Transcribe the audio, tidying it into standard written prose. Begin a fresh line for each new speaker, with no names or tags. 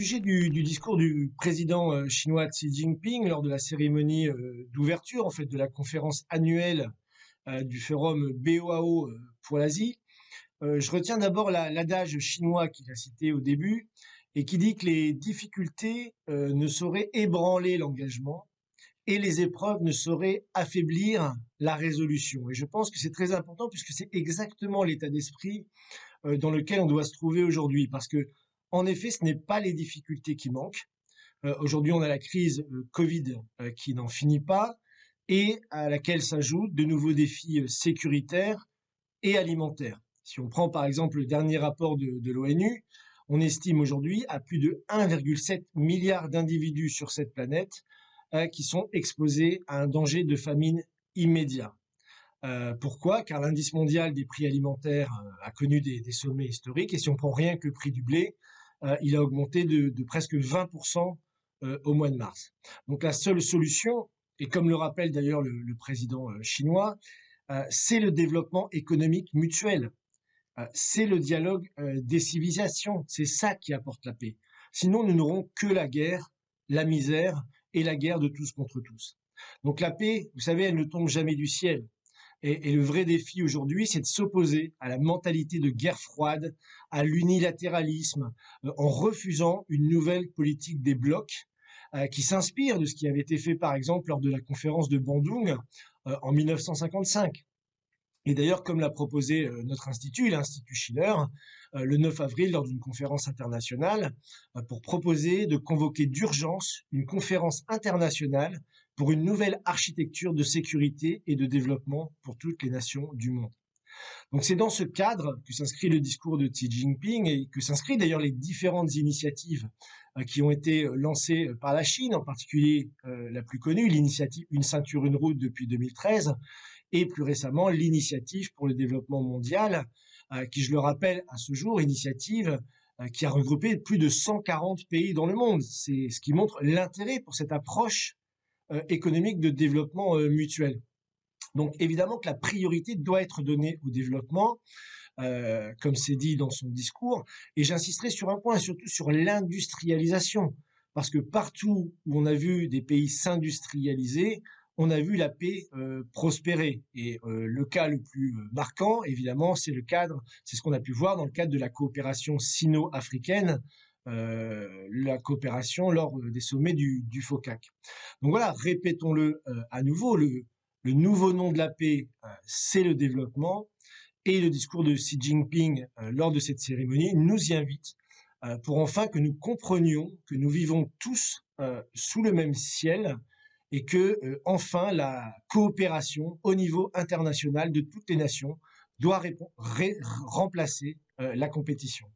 Sujet du discours du président chinois Xi Jinping lors de la cérémonie d'ouverture en fait de la conférence annuelle du forum BOAO pour l'Asie. Je retiens d'abord l'adage chinois qu'il a cité au début et qui dit que les difficultés ne sauraient ébranler l'engagement et les épreuves ne sauraient affaiblir la résolution. Et je pense que c'est très important puisque c'est exactement l'état d'esprit dans lequel on doit se trouver aujourd'hui. Parce que, en effet, ce n'est pas les difficultés qui manquent. Aujourd'hui, on a la crise Covid qui n'en finit pas et à laquelle s'ajoutent de nouveaux défis sécuritaires et alimentaires. Si on prend par exemple le dernier rapport de l'ONU, on estime aujourd'hui à plus de 1,7 milliard d'individus sur cette planète qui sont exposés à un danger de famine immédiat. Pourquoi? Car l'indice mondial des prix alimentaires a connu des sommets historiques et si on prend rien que le prix du blé, il a augmenté de presque 20% au mois de mars. Donc la seule solution, et comme le rappelle d'ailleurs le président chinois, c'est le développement économique mutuel. C'est le dialogue des civilisations. C'est ça qui apporte la paix. Sinon, nous n'aurons que la guerre, la misère et la guerre de tous contre tous. Donc la paix, vous savez, elle ne tombe jamais du ciel. Et le vrai défi aujourd'hui, c'est de s'opposer à la mentalité de guerre froide, à l'unilatéralisme, en refusant une nouvelle politique des blocs qui s'inspire de ce qui avait été fait, par exemple, lors de la conférence de Bandung en 1955. Et d'ailleurs, comme l'a proposé notre institut, l'Institut Schiller, le 9 avril, lors d'une conférence internationale, pour proposer de convoquer d'urgence une conférence internationale pour une nouvelle architecture de sécurité et de développement pour toutes les nations du monde. Donc c'est dans ce cadre que s'inscrit le discours de Xi Jinping et que s'inscrivent d'ailleurs les différentes initiatives qui ont été lancées par la Chine, en particulier la plus connue, l'initiative Une ceinture, une route depuis 2013, et plus récemment l'initiative pour le développement mondial, qui, je le rappelle, à ce jour, initiative qui a regroupé plus de 140 pays dans le monde. C'est ce qui montre l'intérêt pour cette approche économique de développement mutuel. Donc évidemment que la priorité doit être donnée au développement, comme c'est dit dans son discours, et j'insisterai sur un point, surtout sur l'industrialisation, parce que partout où on a vu des pays s'industrialiser, on a vu la paix prospérer. Et le cas le plus marquant, évidemment, c'est ce qu'on a pu voir dans le cadre de la coopération sino-africaine, la coopération lors des sommets du FOCAC. Donc voilà, répétons-le à nouveau, le nouveau nom de la paix, c'est le développement. Et le discours de Xi Jinping lors de cette cérémonie nous y invite pour enfin que nous comprenions que nous vivons tous sous le même ciel et que enfin la coopération au niveau international de toutes les nations doit remplacer la compétition.